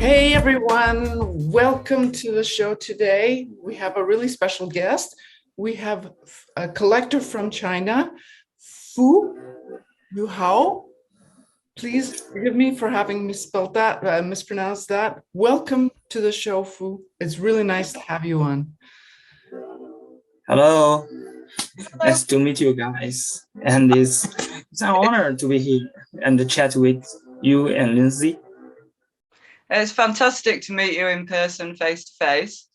Hey everyone, welcome to the show today. We have a really special guest. We have a collector from China, Fu Yuhao. Please forgive me for having mispronounced that. Welcome to the show, Fu. It's really nice to have you on. Hello, nice to meet you guys. And it's an honor to be here and to chat with you and Lindsay. It's fantastic to meet you in person, face to face.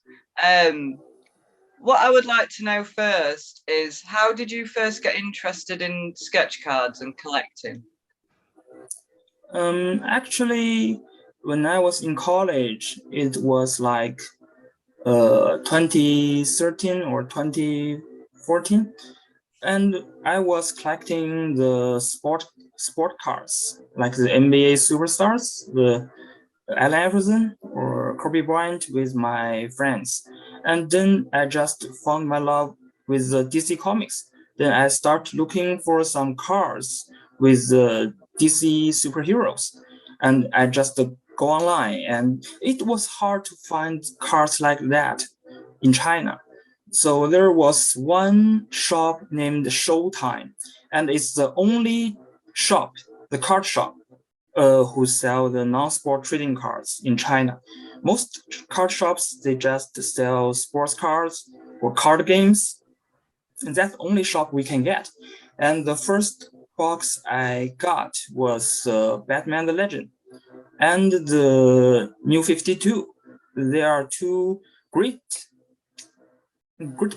What I would like to know first is, how did you first get interested in sketch cards and collecting? Actually, when I was in college, it was like 2013 or 2014, and I was collecting the sport cards like the NBA superstars, the Allen Iverson or Kobe Bryant with my friends. And then I just found my love with the DC Comics. Then I start looking for some cards with the DC superheroes. And I just go online, and it was hard to find cards like that in China. So there was one shop named Showtime, and it's the only shop, the card shop, who sell the non-sport trading cards in China. Most card shops, they just sell sports cards or card games. And that's the only shop we can get. And the first box I got was Batman the Legend and the New 52. They are two great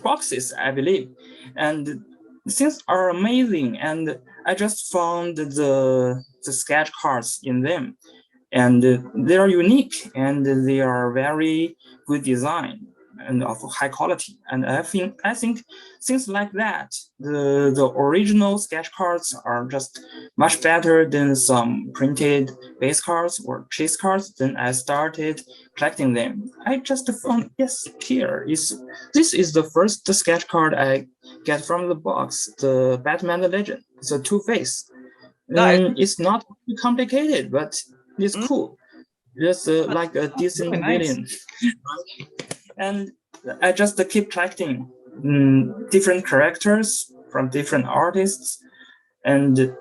boxes, I believe. And things are amazing. And I just found the sketch cards in them, and they are unique and they are very good design and of high quality. And I think things like that, the original sketch cards are just much better than some printed base cards or chase cards. Then I started collecting them. I just found, yes, this is the first sketch card I get from the box, the Batman the Legend. It's a two-face. It's not complicated, but it's cool. Just like a decent really nice. villain. And I just keep collecting different characters from different artists. And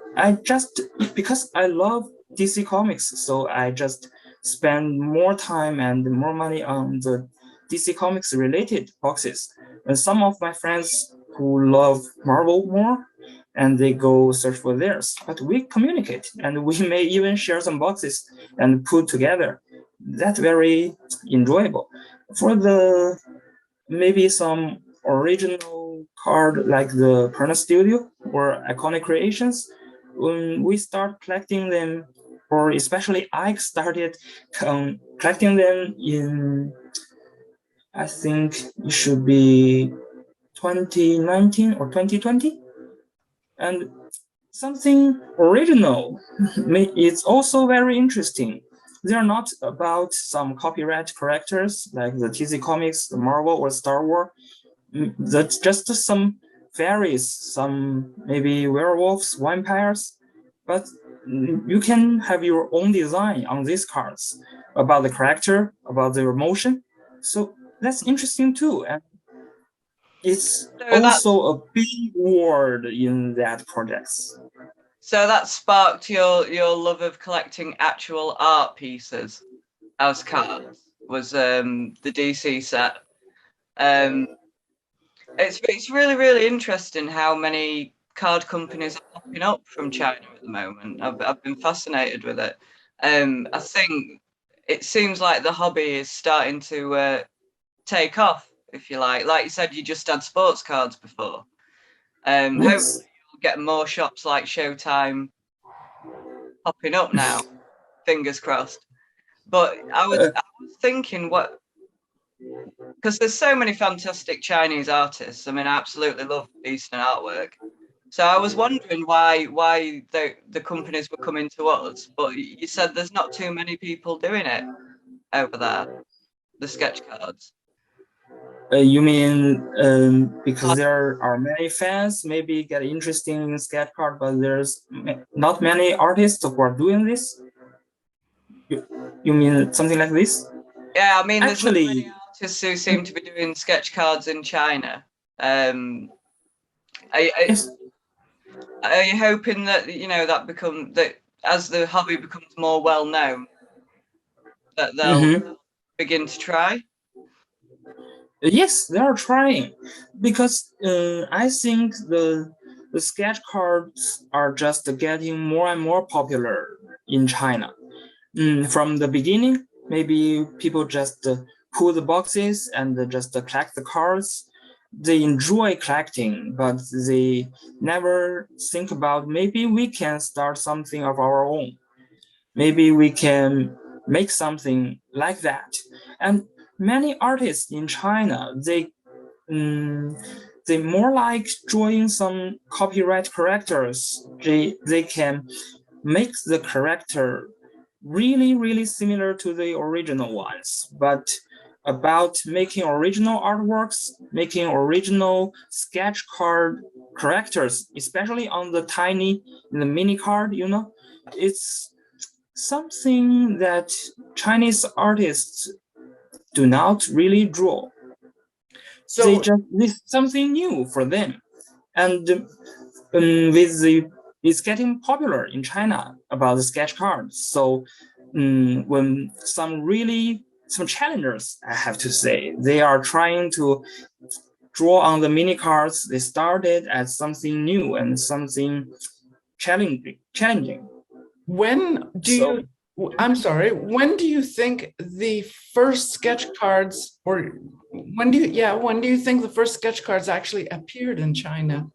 because I love DC Comics, so I just spend more time and more money on the DC Comics related boxes. And some of my friends who love Marvel more, and they go search for theirs. But we communicate, and we may even share some boxes and put together. That's very enjoyable. For the maybe some original card like the Perna Studio or Iconic Creations, when we start collecting them, or especially I started collecting them in, I think it should be 2019 or 2020. And something original it's also very interesting. They're not about some copyright characters like the DC Comics, the Marvel, or Star Wars. That's just some fairies, some maybe werewolves, vampires. But you can have your own design on these cards about the character, about their emotion. So that's interesting too. And it's also a big word in that project. So that sparked your love of collecting actual art pieces as cards, was the DC set. It's really, really interesting how many card companies are popping up from China at the moment. I've been fascinated with it. I think it seems like the hobby is starting to take off, if you like. Like you said, you just had sports cards before. Yes. Hopefully you'll get more shops like Showtime popping up now. Fingers crossed. But I was thinking, because there's so many fantastic Chinese artists. I mean, I absolutely love Eastern artwork. So I was wondering why the companies were coming to us, but you said there's not too many people doing it over there, the sketch cards. You mean because there are many fans maybe get interested in sketch card, but there's not many artists who are doing this? You mean something like this? Yeah, I mean, there's not many Actually, artists who seem to be doing sketch cards in China. Are, are yes. are you hoping that that as the hobby becomes more well known, that they'll Mhm. begin to try? Yes, they are trying because I think the sketch cards are just getting more and more popular in China. From the beginning, maybe people just pull the boxes and just collect the cards. They enjoy collecting, but they never think about maybe we can start something of our own. Maybe we can make something like that. And many artists in China, um, they more like drawing some copyright characters. They can make the character really similar to the original ones, but about making original artworks, making original sketch card characters, especially on the the mini card, it's something that Chinese artists do not really draw. So This something new for them, and with it's getting popular in China about the sketch cards. So when some challengers, I have to say, they are trying to draw on the mini cards. They started as something new and something challenging. when do So you, I'm sorry, when do you think the first sketch cards, or when do you think the first sketch cards actually appeared in China?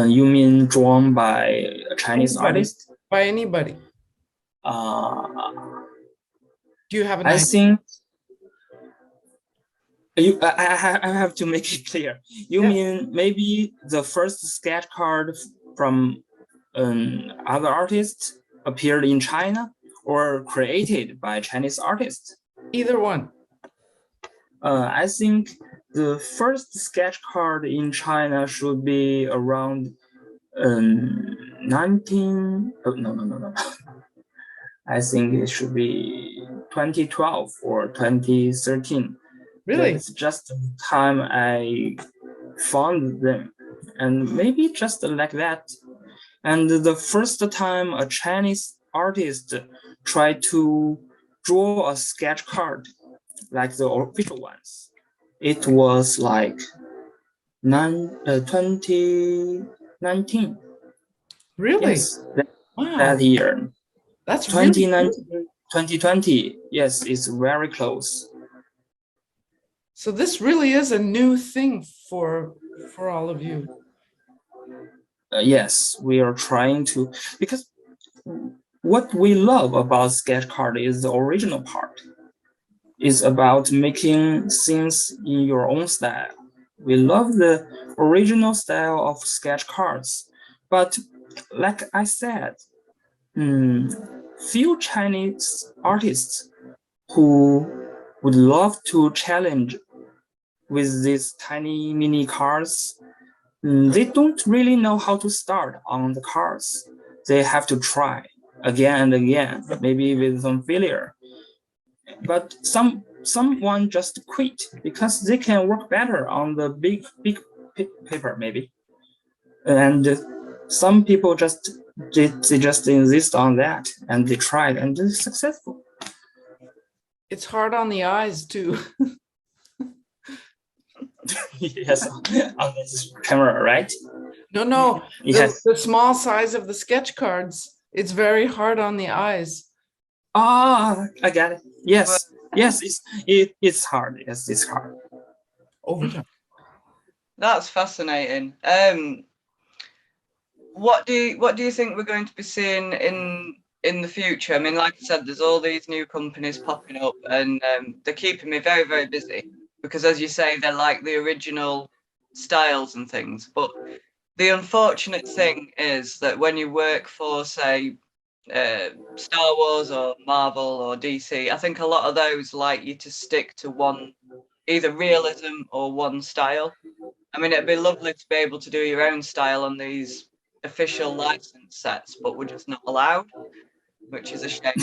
you mean drawn by a Chinese Anybody, artist? by anybody. Uh, Do you have an I idea? think I have to make it clear. You Yeah, mean maybe the first sketch card from other artists appeared in China or created by Chinese artists? either one. I think the first sketch card in China should be around 19. Oh, no. I think it should be 2012 or 2013. Really? That's just the time I found them, and maybe just like that. And the first time a Chinese artist tried to draw a sketch card like the official ones, it was like 2019. Really? Yes, that Wow, year. that's really cool. 2019, 2020. Yes, it's very close. So this really is a new thing for all of you. Yes, we are trying to, because what we love about sketch card is the original part. It's about making things in your own style. We love the original style of sketch cards, but like I said, few Chinese artists who would love to challenge with these tiny mini cards. They don't really know how to start on the cards. They have to try again and again, maybe with some failure. But someone just quit because they can work better on the big paper maybe. And some people they just insist on that and they tried and they're successful. It's hard on the eyes too. Yes, on this camera, right? No, Yes. the small size of the sketch cards, it's very hard on the eyes. Ah, I got it. But Yes, it's hard. Yes, it's hard. Over time. that's fascinating. What do you think we're going to be seeing in the future? I mean, like I said, there's all these new companies popping up, and they're keeping me very busy because, as you say, they're like the original styles and things. But the unfortunate thing is that when you work for, say, Star Wars or Marvel or DC, I think a lot of those like you to stick to one, either realism or one style. I mean, it'd be lovely to be able to do your own style on these official license sets, but we're just not allowed. which is a shame.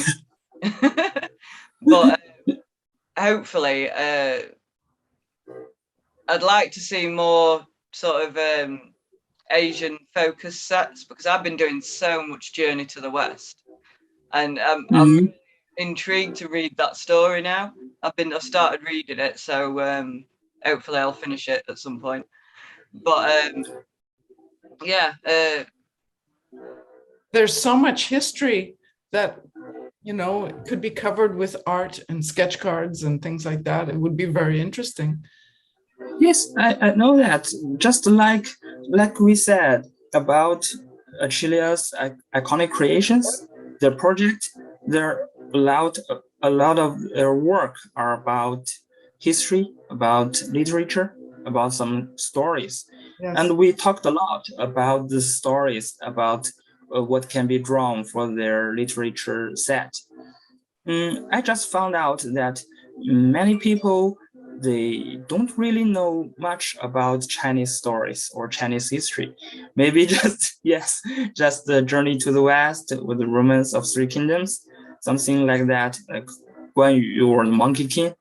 But hopefully, I'd like to see more sort of Asian focused sets, because I've been doing so much Journey to the West, and I'm intrigued to read that story now. I've started reading it, so hopefully I'll finish it at some point. But yeah, There's so much history that, it could be covered with art and sketch cards and things like that. It would be very interesting. Yes, I know that. Just like we said about Chilea's iconic creations, their project, their a lot of their work are about history, about literature, about some stories. Yes. And we talked a lot about the stories, about what can be drawn for their literature set. I just found out that many people, they don't really know much about Chinese stories or Chinese history. Maybe just yes, just the Journey to the West with the Romance of Three Kingdoms, something like that, like 关羽 or the Monkey King.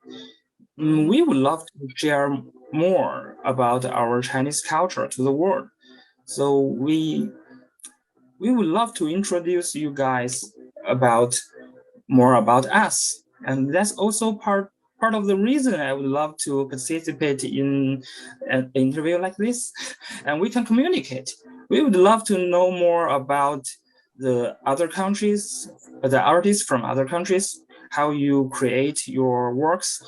We would love to share more about our Chinese culture to the world. So we would love to introduce you guys about more about us, and that's also part of the reason I would love to participate in an interview like this, and we can communicate. We would love to know more about the other countries, the artists from other countries, how you create your works,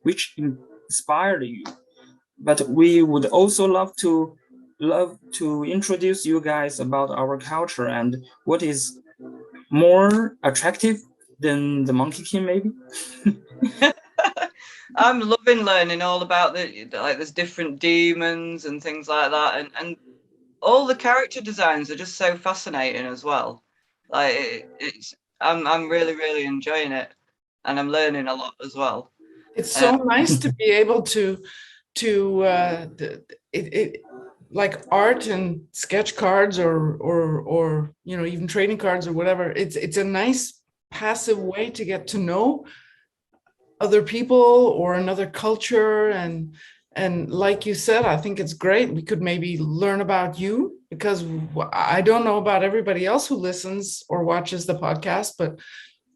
which inspired you. But we would also love to introduce you guys about our culture and what is more attractive than the Monkey King, maybe. I'm loving learning all about there's different demons and things like that, and all the character designs are just so fascinating as well. Like I'm really enjoying it, and I'm learning a lot as well. It's so nice to be able to like art and sketch cards or even trading cards or whatever. It's a nice passive way to get to know other people or another culture, and like you said, I think it's great. We could maybe learn about you, because I don't know about everybody else who listens or watches the podcast, but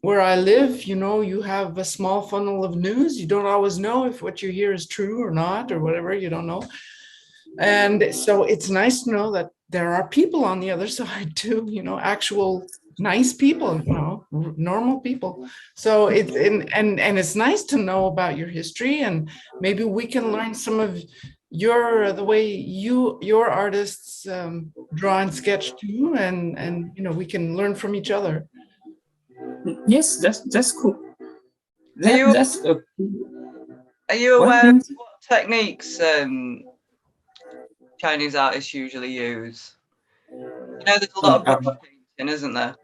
where I live, you have a small funnel of news. You don't always know if what you hear is true or not, or whatever, you don't know. And so it's nice to know that there are people on the other side too, actual nice people, normal people. So and it's nice to know about your history, and maybe we can learn some of the way your artists draw and sketch too, and we can learn from each other. Yes, that's cool. Are you aware of what techniques Chinese artists usually use? There's a lot of brush painting, isn't there?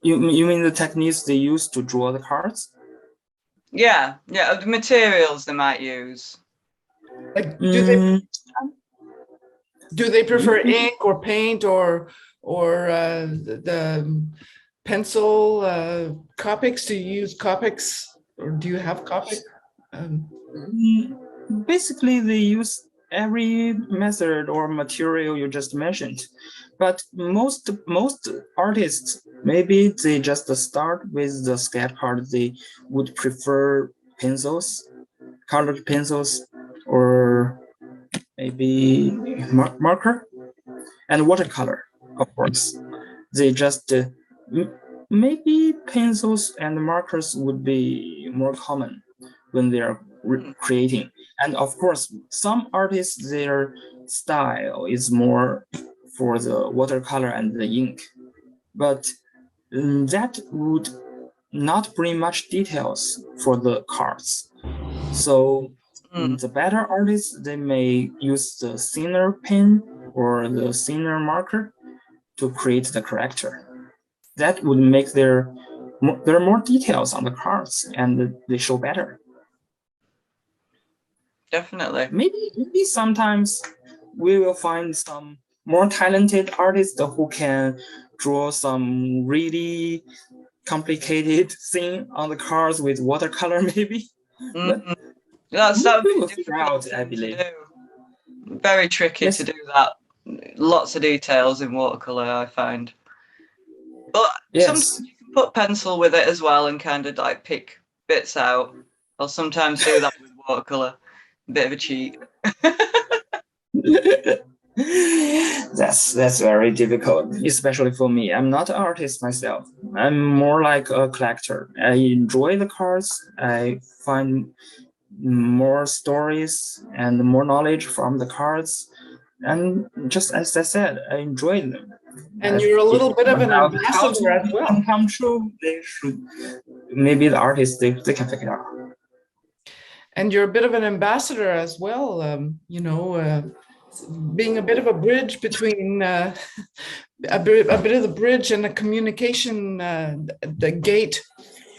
You mean the techniques they use to draw the cards? Yeah, the materials they might use. Like, do they prefer ink or paint or the pencil Copics? Do you use Copics, or do you have Copic? Basically, they use every method or material you just mentioned, but most artists, maybe they just start with the sketch card. They would prefer pencils, colored pencils, or maybe marker and watercolor, of course. They just maybe pencils and markers would be more common when they are creating. And of course, some artists, their style is more for the watercolor and the ink, but that would not bring much details for the cards. So the better artists, they may use the thinner pen or the thinner marker to create the character. That would make there are more details on the cards and they show better. Definitely. Maybe sometimes we will find some more talented artists who can draw some really complicated thing on the cards with watercolor, maybe. But That's we that will would be figure out, difficult I to believe. do. Very tricky Yes. to do that. Lots of details in watercolor, I find. But sometimes Yes. you can put pencil with it as well and kind of like pick bits out. I'll sometimes do that with watercolor. Bit of a cheat. That's very difficult, especially for me. I'm not an artist myself. I'm more like a collector. I enjoy the cards. I find more stories and more knowledge from the cards. And just as I said, I enjoy them. And you're a If little bit of an about how ambassador to as make well. them come true, they should. Maybe the artists they can figure it out. And you're a bit of an ambassador as well, being a bit of a bridge between a bit of the bridge and the communication, the gate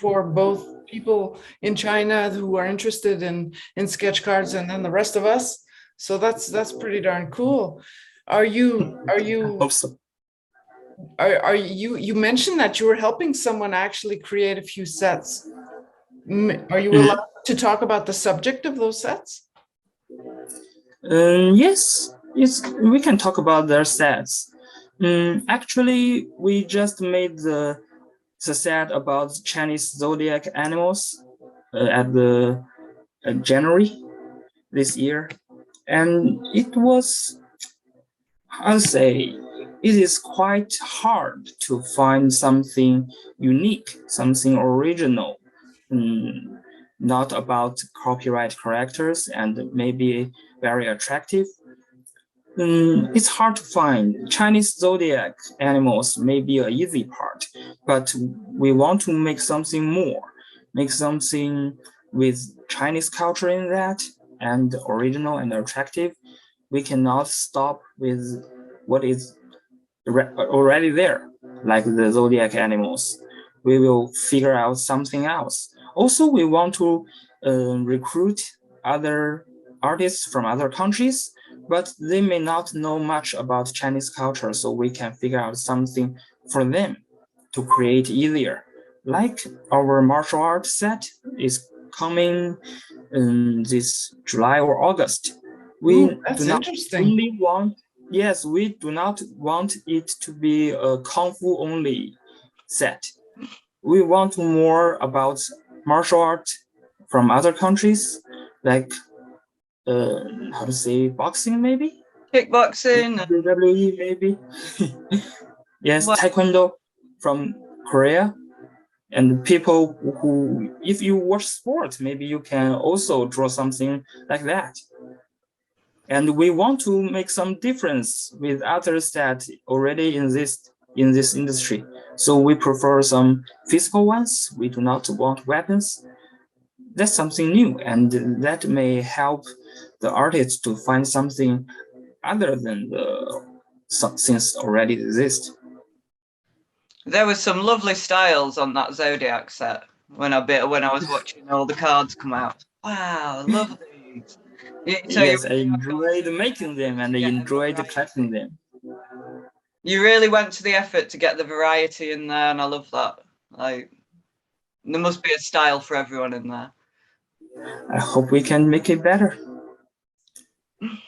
for both people in China who are interested in sketch cards and then the rest of us. So that's pretty darn cool. Are you Hope so. are you mentioned that you were helping someone actually create a few sets. Are you allowed to talk about the subject of those sets? Yes, we can talk about their sets. Actually, we just made the set about Chinese zodiac animals at the January this year, and it was, I'll say, it is quite hard to find something unique, something original, not about copyright characters and maybe very attractive. It's hard to find. Chinese zodiac animals may be an easy part, but we want to make something more, make something with Chinese culture in that and original and attractive. We cannot stop with what is already there, like the zodiac animals. We will figure out something else. Also, we want to recruit other artists from other countries, but they may not know much about Chinese culture, so we can figure out something for them to create easier. Like our martial art set is coming in this July or August. We Ooh, that's do not interesting. only want, yes, we do not want it to be a Kung Fu only set. We want more about martial art from other countries, like how to say, boxing maybe, Kickboxing. WWE maybe. Yes, Well, Taekwondo from Korea. And people who, if you watch sports, maybe you can also draw something like that. And we want to make some difference with others that already exist in this industry. So we prefer some physical ones. We do not want weapons. That's something new, and that may help the artists to find something other than the things already exist. there were some lovely styles on that Zodiac set when I was watching all the cards come out. Wow, lovely. So Yes, I enjoyed making them and I enjoyed collecting them. you really went to the effort to get the variety in there, and I love that. Like, there must be a style for everyone in there. I hope we can make it better.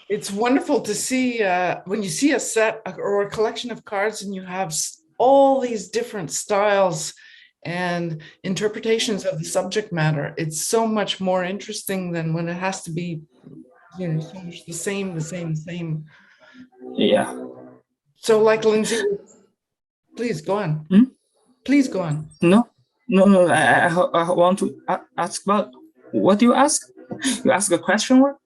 It's wonderful to see when you see a set or a collection of cards and you have all these different styles and interpretations of the subject matter. It's so much more interesting than when it has to be, so much the same. Yeah. So like Lindsay, please go on. Please go on. No. I want to ask about what do you ask? You ask a question, what?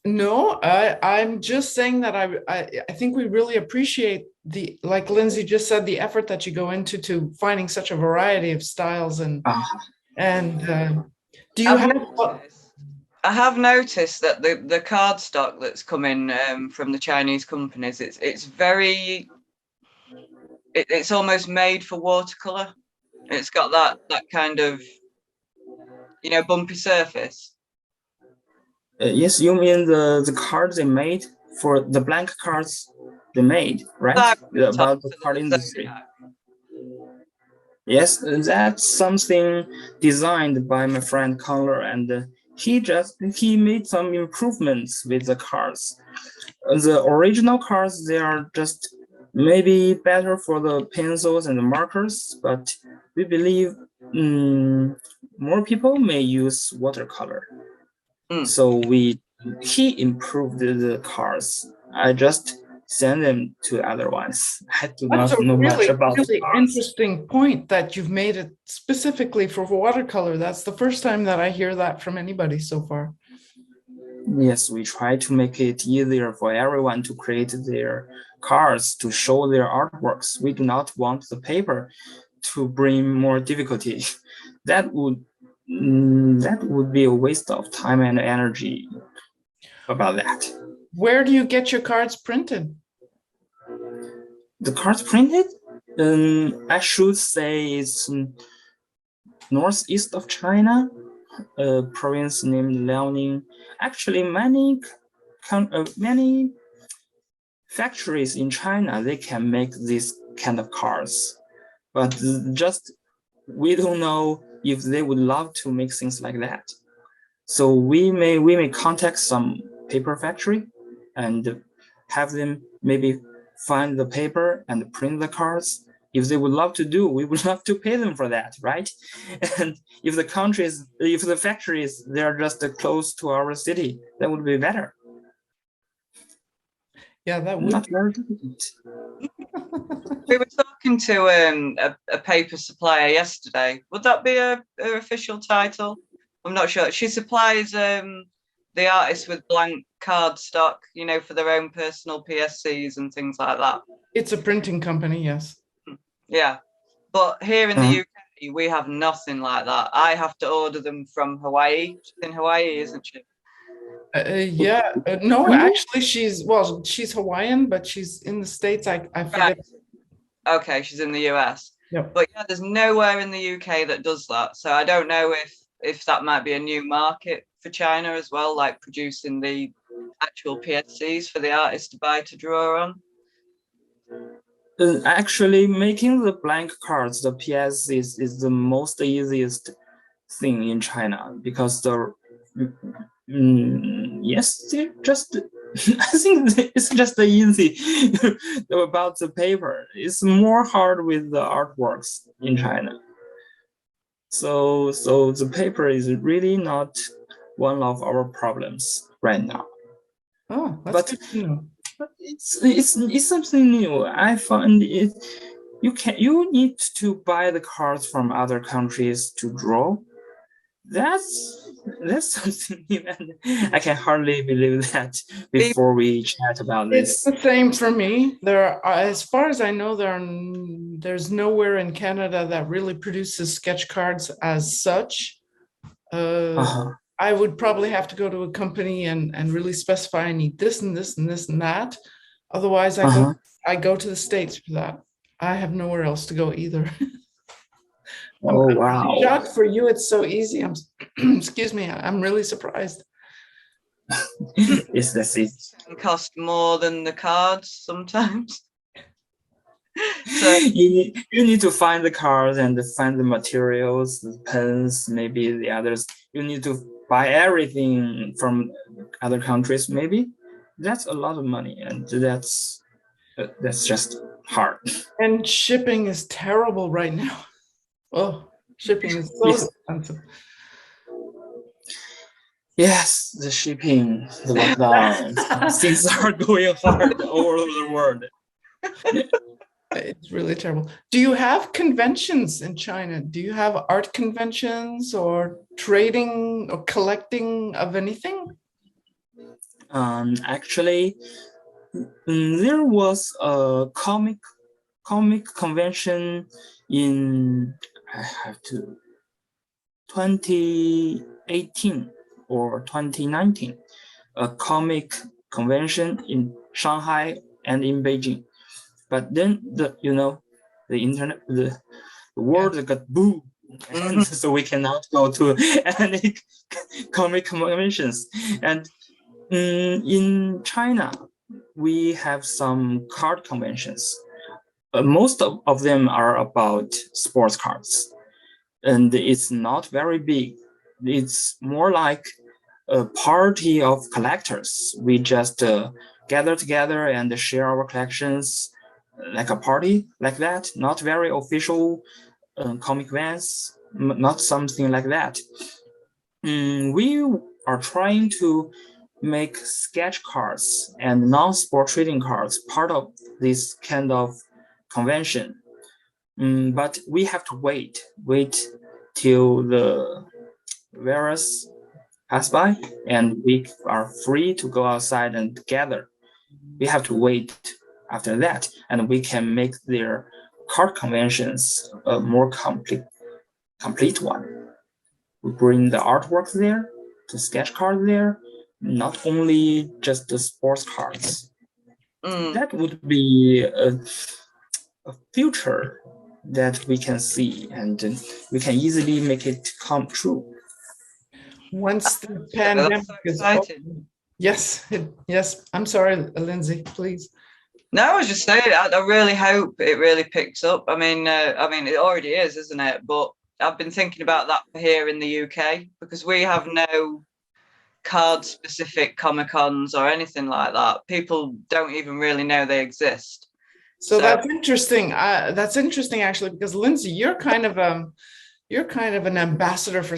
No, I'm just saying that I think we really appreciate like Lindsay just said, the effort that you go into to finding such a variety of styles and do you I have noticed that the card stock that's coming from the Chinese companies, it's very, it's almost made for watercolor. It's got that kind of, bumpy surface. Yes, you mean the cards they made for the blank cards they made, right? About the card industry. Yes, that's something designed by my friend Connor, and he made some improvements with the cards. The original cards, they are just maybe better for the pencils and the markers, but we believe more people may use watercolor. So he improved the cards. I just send them to other ones. I do not know much about really interesting point that you've made it specifically for watercolor. That's the first time that I hear that from anybody so far. Yes, we try to make it easier for everyone to create their cards to show their artworks. We do not want the paper to bring more difficulty. That would be a waste of time and energy about that. Where do you get your cards printed? The cards printed? I should say it's northeast of China, a province named Liaoning. Actually, many factories in China, they can make this kind of cards, but just we don't know if they would love to make things like that. So we may contact some paper factory and have them maybe find the paper and print the cards. If they would love to do, we would love to pay them for that, right? And if the factories, they're just close to our city, that would be better. Yeah, that would not very difficult. We were talking to a paper supplier yesterday. Would that be her official title? I'm not sure. She supplies the artists with blank card stock, you know, for their own personal PSCs and things like that. It's a printing company, yes. Yeah, but here in the UK, we have nothing like that. I have to order them from Hawaii. She's in Hawaii, isn't she? No, actually, she's Hawaiian, but she's in the States. I forget. Okay, she's in the US. Yep. But yeah, there's nowhere in the UK that does that. So I don't know if that might be a new market for China as well, like producing the actual PSCs for the artist to buy to draw on. Actually, making the blank cards, the PSCs, is the most easiest thing in China because yes, they're just I think it's just easy about the paper. It's more hard with the artworks in China. So the paper is really not one of our problems right now. Oh, that's good to know. It's something new. I find it. You need to buy the cards from other countries to draw. That's something new, and I can hardly believe that before we chat about this. It's the same for me. As far as I know, there's nowhere in Canada that really produces sketch cards as such. I would probably have to go to a company and really specify I need this and this and this and that. Otherwise, I go to the States for that. I have nowhere else to go either. Wow! I'm shocked for you. It's so easy. Excuse me. I'm really surprised. Yes, that's it. It cost more than the cards sometimes. So you need to find the cards and find the materials, the pens, maybe the others. You need to buy everything from other countries. Maybe that's a lot of money, and that's just hard. And shipping is terrible right now. Oh, shipping is so expensive. Yes, the shipping, the lockdowns, things are going hard all over the world. It's really terrible. Do you have conventions in China? Do you have art conventions or trading or collecting of anything? Actually, there was a comic convention in 2018 or 2019, a comic convention in Shanghai and in Beijing. But then the internet, the world got boom, and so we cannot go to any comic conventions. And in China, we have some card conventions. Most of them are about sports cards, and it's not very big. It's more like a party of collectors. We just gather together and share our collections like a party like that. Not very official comic events, not something like that. We are trying to make sketch cards and non-sport trading cards part of this kind of convention. But we have to wait till the virus pass by and we are free to go outside and gather. We have to wait after that, and we can make their card conventions a more complete one. We bring the artwork there, the sketch card there, not only just the sports cards. That would be a future that we can see, and we can easily make it come true. Once the pandemic is over. Yes, yes. I'm sorry, Lindsay, please. No, I was just saying, I really hope it really picks up. I mean, it already is, isn't it? But I've been thinking about that here in the UK because we have no card-specific Comic-Cons or anything like that. People don't even really know they exist. So that's interesting. That's interesting, actually, because Lindsay, you're kind of an ambassador for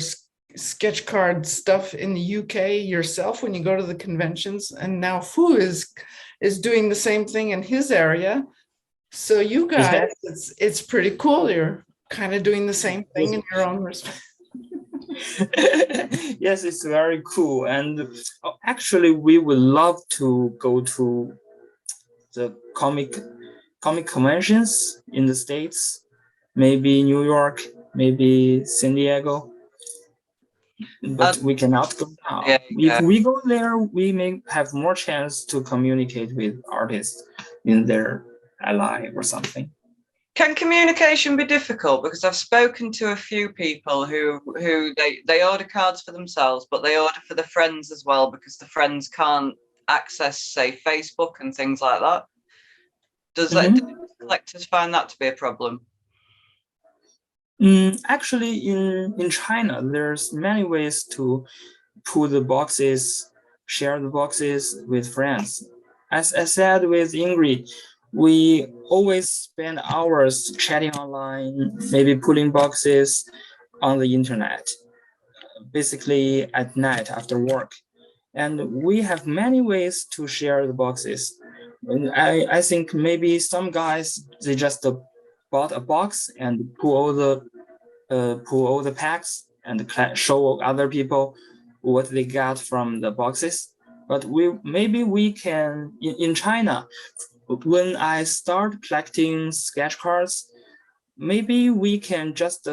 sketch card stuff in the UK yourself when you go to the conventions, and now Fu is doing the same thing in his area. So you guys, it's pretty cool. You're kind of doing the same thing in your own respect. Yes, it's very cool. And actually, we would love to go to the comic conventions in the States, maybe New York, maybe San Diego. But we cannot go now. Yeah, if we go there, we may have more chance to communicate with artists in their ally or something. Can communication be difficult? Because I've spoken to a few people who they order cards for themselves, but they order for the friends as well because the friends can't access, say, Facebook and things like that. Do collectors find that to be a problem? Actually, in China, there's many ways to pull the boxes, share the boxes with friends. As I said with Ingrid, we always spend hours chatting online, maybe pulling boxes on the internet, basically at night after work. And we have many ways to share the boxes. I think maybe some guys, they just bought a box and pull all the packs and show other people what they got from the boxes. But maybe we can in China, when I start collecting sketch cards, maybe we can just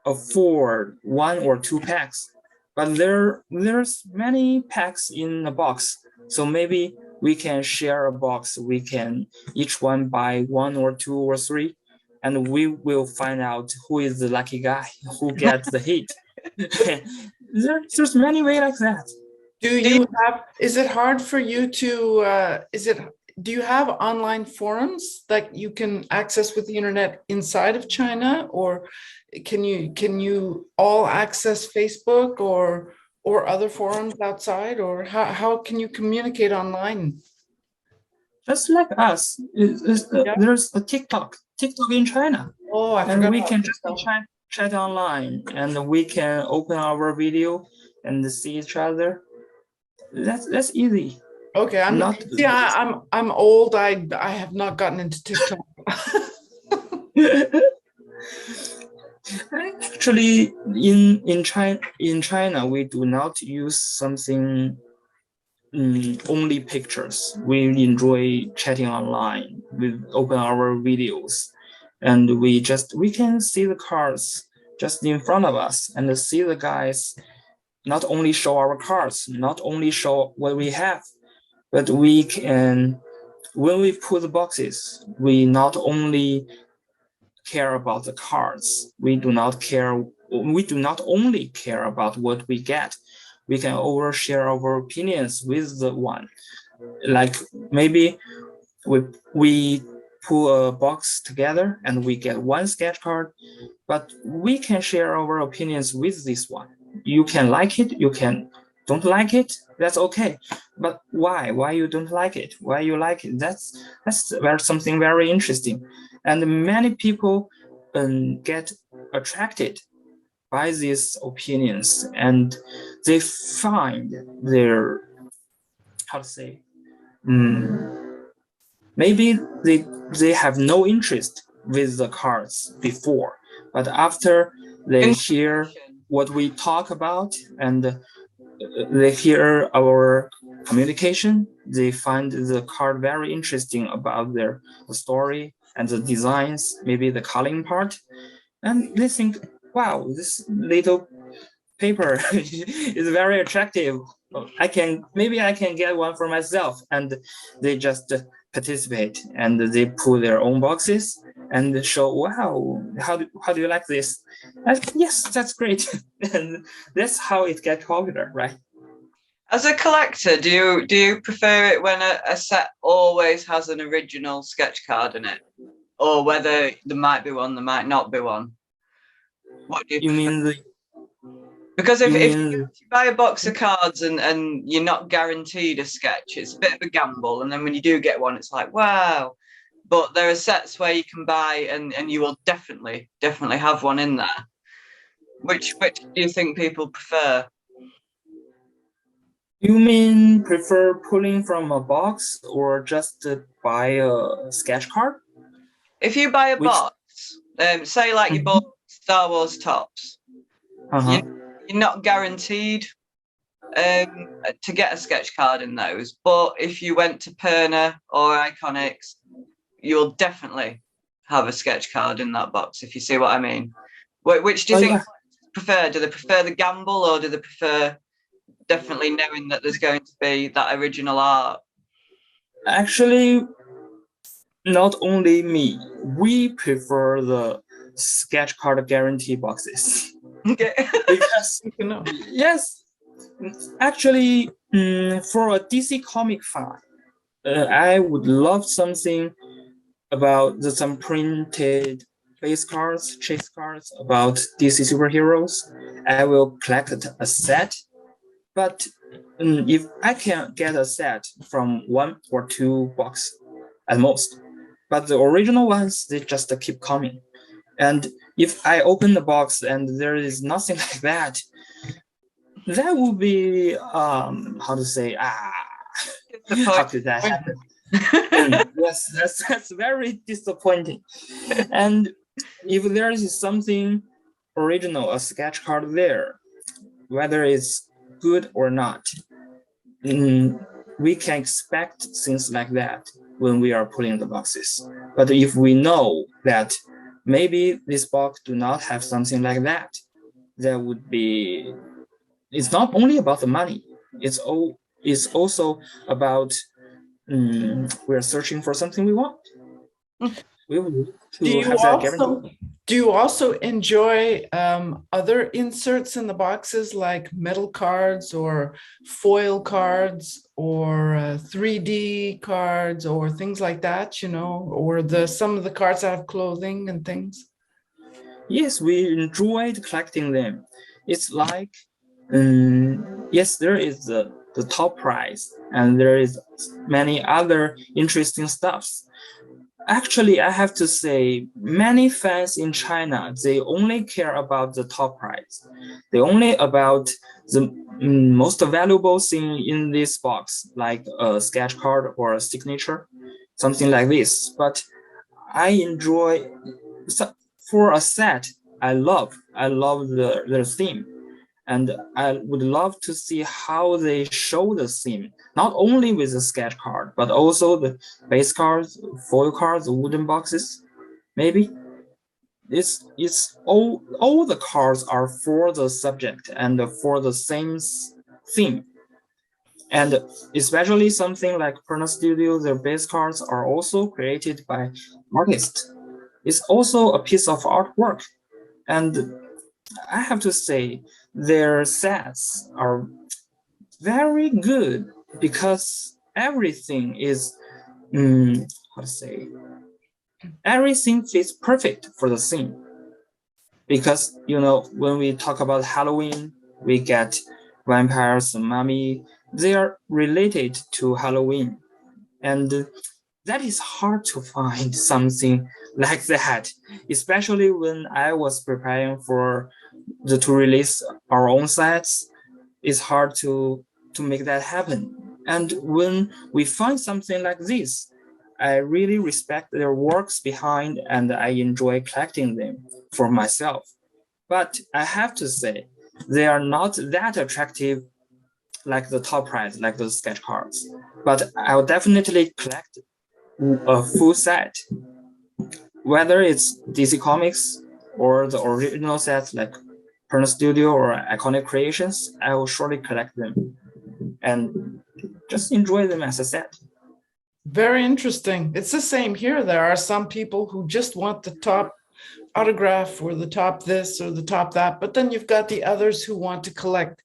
afford 1 or 2 packs. But there's many packs in a box, so maybe we can share a box. We can each one buy 1 or 2 or 3, and we will find out who is the lucky guy who gets the hit. There's many ways like that. Is it hard for you to, do you have online forums that you can access with the internet inside of China, or can you all access Facebook or other forums outside, or how can you communicate online? Just like us, there's a TikTok in China. Oh, I forgot. And we can just chat online, and we can open our video and see each other. That's easy. Okay, I'm old. I have not gotten into TikTok. Actually, in China, we do not use something only pictures. We enjoy chatting online. We open our videos, and we can see the cards just in front of us and see the guys not only show our cards, not only show what we have, but we can, when we put the boxes, we not only care about the cards, we do not only care about what we get. We can overshare our opinions with the one. like maybe we pull a box together and we get one sketch card, but we can share our opinions with this one. You can like it, you can don't like it, that's okay. But why you don't like it, why you like it, that's something very interesting. And many people get attracted by these opinions, and they find their, how to say, maybe they have no interest with the cards before, but after they hear what we talk about and they hear our communication, they find the card very interesting about the story and the designs, maybe the coloring part, and they think, wow, this little paper is very attractive. Maybe I can get one for myself, and they just participate and they pull their own boxes and show, wow, how do you like this? Yes, that's great. And that's how it gets popular, right? As a collector, do you prefer it when a set always has an original sketch card in it, or whether there might be one, there might not be one? What do you prefer? Mean because if you buy a box of cards and you're not guaranteed a sketch, it's a bit of a gamble. And then when you do get one, it's like, wow. But there are sets where you can buy and you will definitely have one in there. Which do you think people prefer? You mean prefer pulling from a box or just buy a sketch card? If you buy a box, say like you bought Star Wars Tops, you're not guaranteed to get a sketch card in those. But if you went to Perna or Iconics, you'll definitely have a sketch card in that box, if you see what I mean. Which do you think prefer? Do they prefer the gamble, or do they prefer definitely knowing that there's going to be that original art? Actually, not only me, we prefer the sketch card guarantee boxes. Okay. Because yes, actually, for a DC comic fan, I would love something about some printed base cards, chase cards about DC superheroes. I will collect a set, but if I can get a set from 1 or 2 box at most, but the original ones, they just keep coming. And if I open the box and there is nothing like that, that would be how to say, how could that happen? Yes, that's very disappointing. And if there is something original, a sketch card there, whether it's good or not, we can expect things like that when we are putting the boxes. But if we know that maybe this box do not have something like that, that would be, it's not only about the money, it's also about we're searching for something we want. We will have that guarantee. Do you also enjoy other inserts in the boxes, like metal cards or foil cards or 3D cards or things like that, or some of the cards that have clothing and things? Yes, we enjoyed collecting them. It's like, yes, there is the top prize, and there is many other interesting stuffs. Actually, I have to say, many fans in China, they only care about the top prize. They only about the most valuable thing in this box, like a sketch card or a signature, something like this. But I enjoy, for a set, I love the theme. And I would love to see how they show the theme, not only with the sketch card, but also the base cards, foil cards, wooden boxes. Maybe it's all the cards are for the subject and for the same theme. And especially something like Perna Studio, their base cards are also created by artists. It's also a piece of artwork. And I have to say, their sets are very good because everything is how to say, everything fits perfect for the scene. Because when we talk about Halloween, we get vampires, mummy, they are related to Halloween. And that is hard to find something like that, especially when I was preparing to release our own sets. It's hard to make that happen. And when we find something like this, I really respect their works behind, and I enjoy collecting them for myself. But I have to say, they are not that attractive like the top price, like those sketch cards. But I'll definitely collect a full set, whether it's DC Comics or the original sets like Perna Studio or Iconic Creations. I will surely collect them and just enjoy them as a set. Very interesting. It's the same here. There are some people who just want the top autograph or the top this or the top that, but then you've got the others who want to collect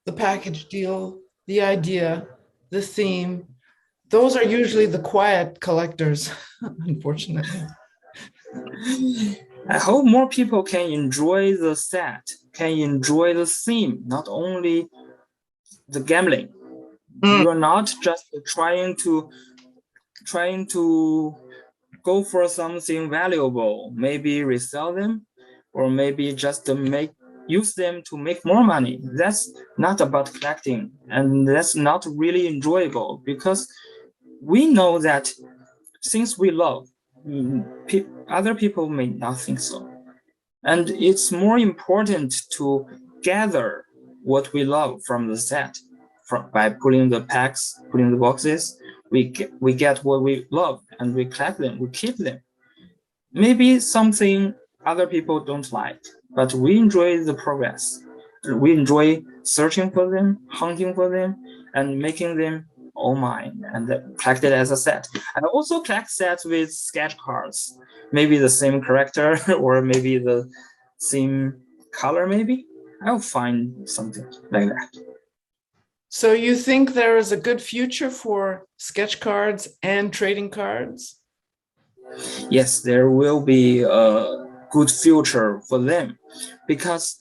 the package deal, the idea, the theme. Those are usually the quiet collectors, unfortunately. I hope more people can enjoy the set, can enjoy the theme, not only the gambling. You are not just trying to go for something valuable, maybe resell them, or maybe just use them to make more money. That's not about collecting, and that's not really enjoyable, because we know that things we love, other people may not think so. And it's more important to gather what we love from the set. By pulling the packs, pulling the boxes, we get what we love, and we collect them, we keep them. Maybe something other people don't like, but we enjoy the progress. We enjoy searching for them, hunting for them, and making them all mine and collect it as a set. I also collect sets with sketch cards, maybe the same character or maybe the same color. Maybe I'll find something like that. So you think there is a good future for sketch cards and trading cards? Yes, there will be a good future for them, because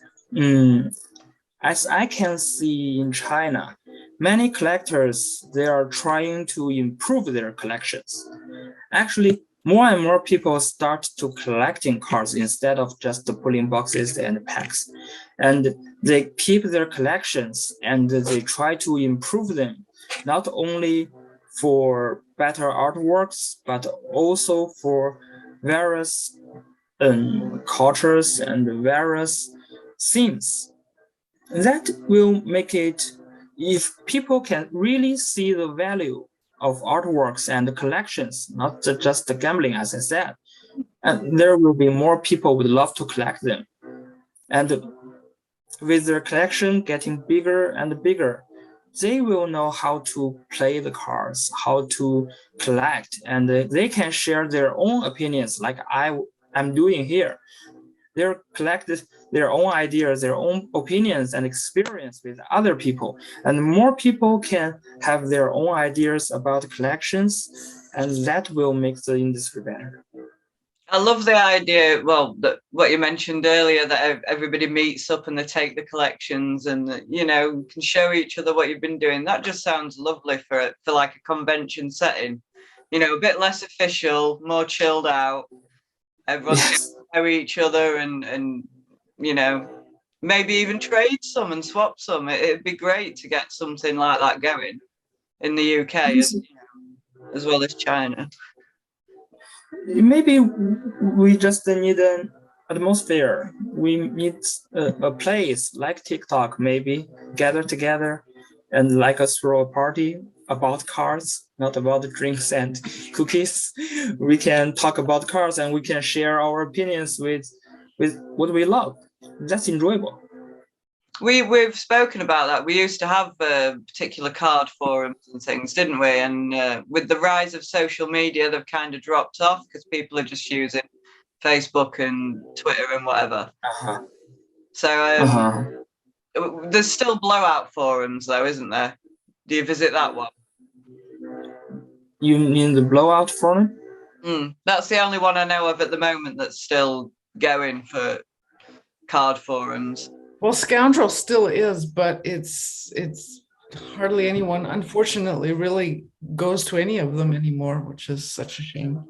as I can see in China, many collectors, they are trying to improve their collections. Actually, more and more people start to collecting cards instead of just pulling boxes and packs. And they keep their collections and they try to improve them, not only for better artworks, but also for various cultures and various themes. That will make it, if people can really see the value of artworks and collections, not just the gambling, as I said, and there will be more people would love to collect them. And with their collection getting bigger and bigger, they will know how to play the cards, how to collect, and they can share their own opinions like I'm doing here. They're collected their own ideas, their own opinions and experience with other people. And more people can have their own ideas about collections, and that will make the industry better. I love the idea, well, that what you mentioned earlier, that everybody meets up and they take the collections and, can show each other what you've been doing. That just sounds lovely for like a convention setting, a bit less official, more chilled out. Everyone's Yes. to know each other and maybe even trade some and swap some. It'd be great to get something like that going in the UK as well as China. Maybe we just need an atmosphere. We need a place like TikTok, maybe gather together and like us throw a party about cards, not about drinks and cookies. We can talk about cards and we can share our opinions with what we love. That's enjoyable. We've spoken about that. We used to have particular card forums and things, didn't we? And with the rise of social media, they've kind of dropped off because people are just using Facebook and Twitter and whatever. Uh-huh. So there's still blowout forums, though, isn't there? Do you visit that one? You mean the blowout forum? That's the only one I know of at the moment that's still going for card forums. Well, Scoundrel still is, but it's hardly anyone, unfortunately, really goes to any of them anymore, which is such a shame.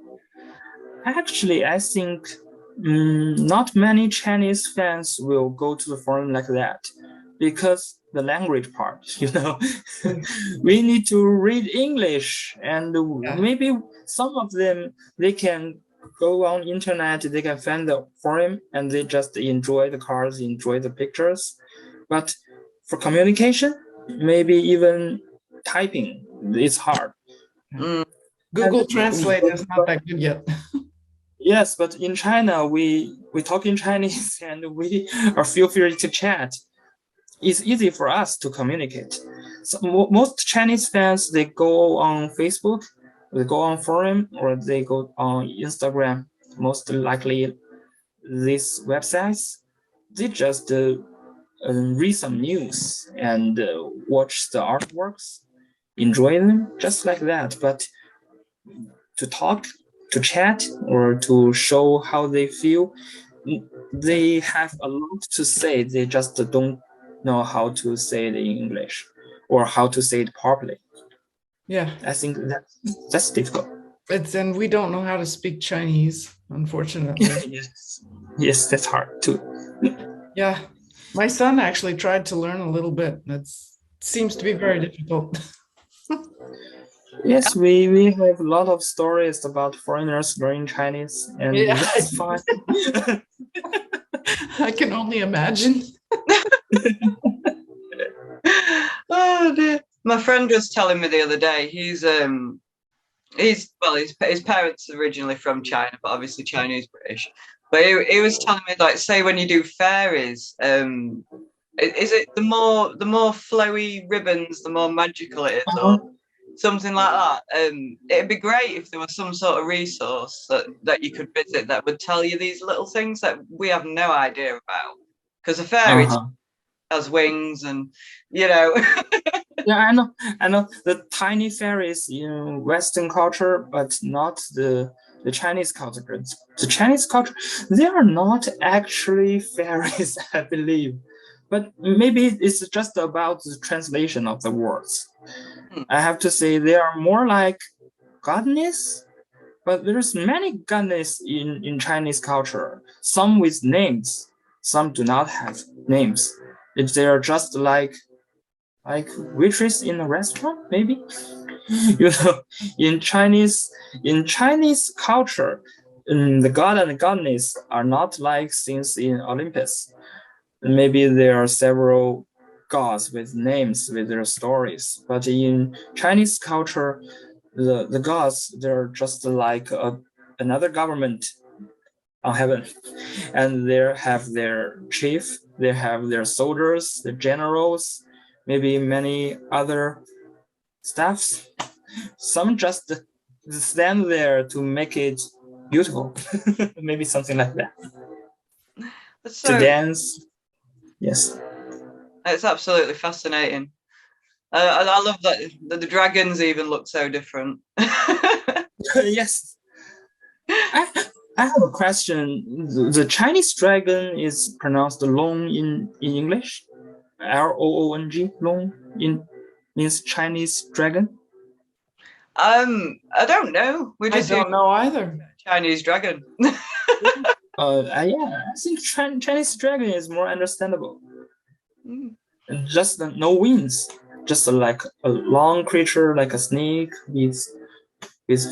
Actually, I think not many Chinese fans will go to the forum like that because the language part, we need to read English, and maybe some of them, they can go on internet, they can find the forum and they just enjoy the cards, enjoy the pictures. But for communication, maybe even typing, it's hard. Google Translate is not that good yet. Yes, but in China, we talk in Chinese and we are feel free to chat. It's easy for us to communicate. So most Chinese fans, they go on Facebook, they go on forum, or they go on Instagram. Most likely, these websites, they just read some news and watch the artworks, enjoy them, just like that. But to talk, to chat, or to show how they feel, they have a lot to say. They just don't know how to say it in English or how to say it properly. Yeah, I think that's difficult. and we don't know how to speak Chinese, unfortunately. Yes, that's hard too. Yeah, my son actually tried to learn a little bit. It seems to be very difficult. Yes, we have a lot of stories about foreigners learning Chinese, and that's fine. I can only imagine. Oh dear. My friend was telling me the other day, his parents are originally from China, but obviously Chinese British. But he was telling me, like, say when you do fairies, is it the more flowy ribbons, the more magical it is, or something like that? It'd be great if there was some sort of resource that you could visit that would tell you these little things that we have no idea about. Because a fairy has wings, and Yeah, I know the tiny fairies in Western culture, but not the Chinese culture. The Chinese culture, they are not actually fairies, I believe, but maybe it's just about the translation of the words. I have to say they are more like goddess, but there's many goddess in Chinese culture. Some with names, some do not have names. They are just like waitress in a restaurant, maybe. In Chinese culture, the god and the goddess are not like things in Olympus. Maybe there are several gods with names with their stories, but in Chinese culture, the gods, they're just like another government on heaven, and they have their chief, they have their soldiers, their generals, maybe many other staffs. Some just stand there to make it beautiful. Maybe something like that. To dance. Yes. It's absolutely fascinating. I love that the dragons even look so different. Yes. I have a question. The Chinese dragon is pronounced long in English. Loong, long means Chinese dragon. I don't know. We just don't know either. Chinese dragon. Yeah, I think Chinese dragon is more understandable. Just no wings, just like a long creature, like a snake with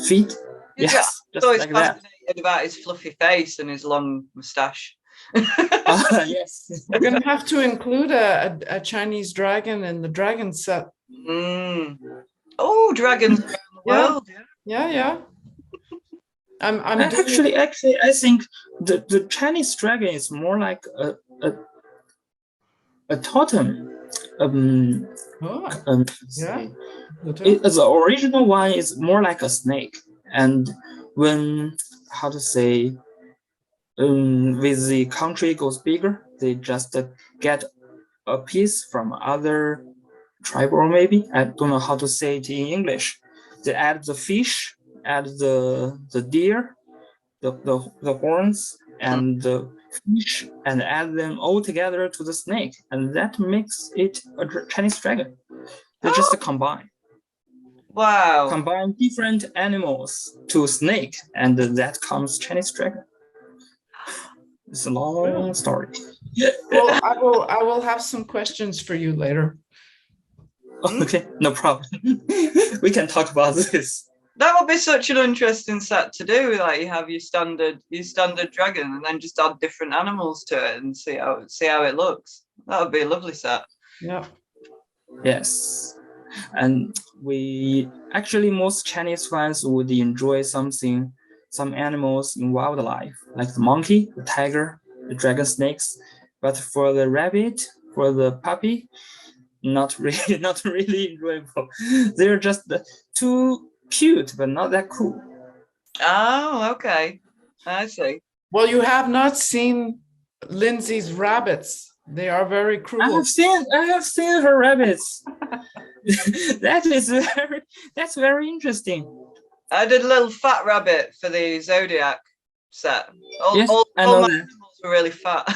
feet. Yes, just like that. About his fluffy face and his long moustache. Yes. We're going to have to include a Chinese dragon in the dragon set. Oh, dragons around the world. Yeah. I'm actually, I think the Chinese dragon is more like a totem. The original one is more like a snake, and when with the country goes bigger, they just get a piece from other tribe, or maybe I don't know how to say it in English. they add the fish, add the deer, the horns, and the fish, and add them all together to the snake, and that makes it a Chinese dragon. They just combine Wow. different animals to snake, and that comes Chinese dragon. It's a long story. Well, I will have some questions for you later. Okay, no problem. We can talk about this. That would be such an interesting set to do. Like you have your standard dragon, and then just add different animals to it and see how it looks. That would be a lovely set. Yeah. Yes, and we actually most Chinese fans would enjoy some animals in wildlife, like the monkey, the tiger, the dragon snakes. But for the rabbit, for the puppy, not really enjoyable. They're just too cute, but not that cool. Oh, okay. I see. Well, you have not seen Lindsay's rabbits. They are very cruel. I have seen her rabbits. That's very interesting. I did a little fat rabbit for the Zodiac set. Yes, all I know my that. animals were really fat.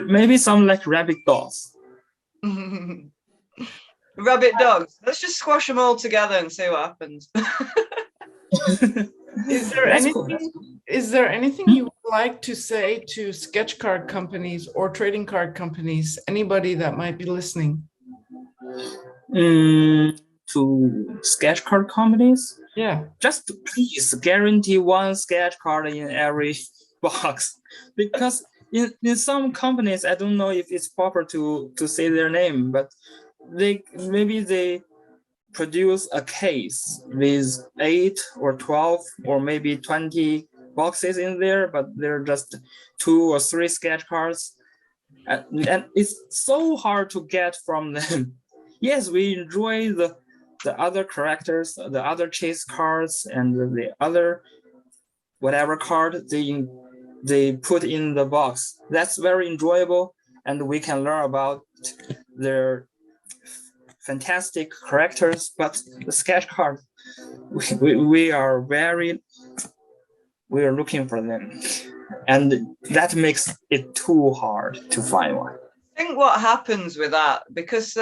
Maybe some like rabbit dolls. Rabbit dogs. Let's just squash them all together and see what happens. Is there anything you would like to say to sketch card companies or trading card companies? Anybody that might be listening? To sketch card companies? Yeah. Just please guarantee one sketch card in every box, because in some companies, I don't know if it's proper to say their name, but they produce a case with 8 or 12 or maybe 20 boxes in there, but they're just 2 or 3 sketch cards, and it's so hard to get from them. Yes, we enjoy the other characters, the other chase cards, and the other whatever card they put in the box. That's very enjoyable, and we can learn about their fantastic characters. But the sketch card, we are looking for them, and that makes it too hard to find one. I think what happens with that, because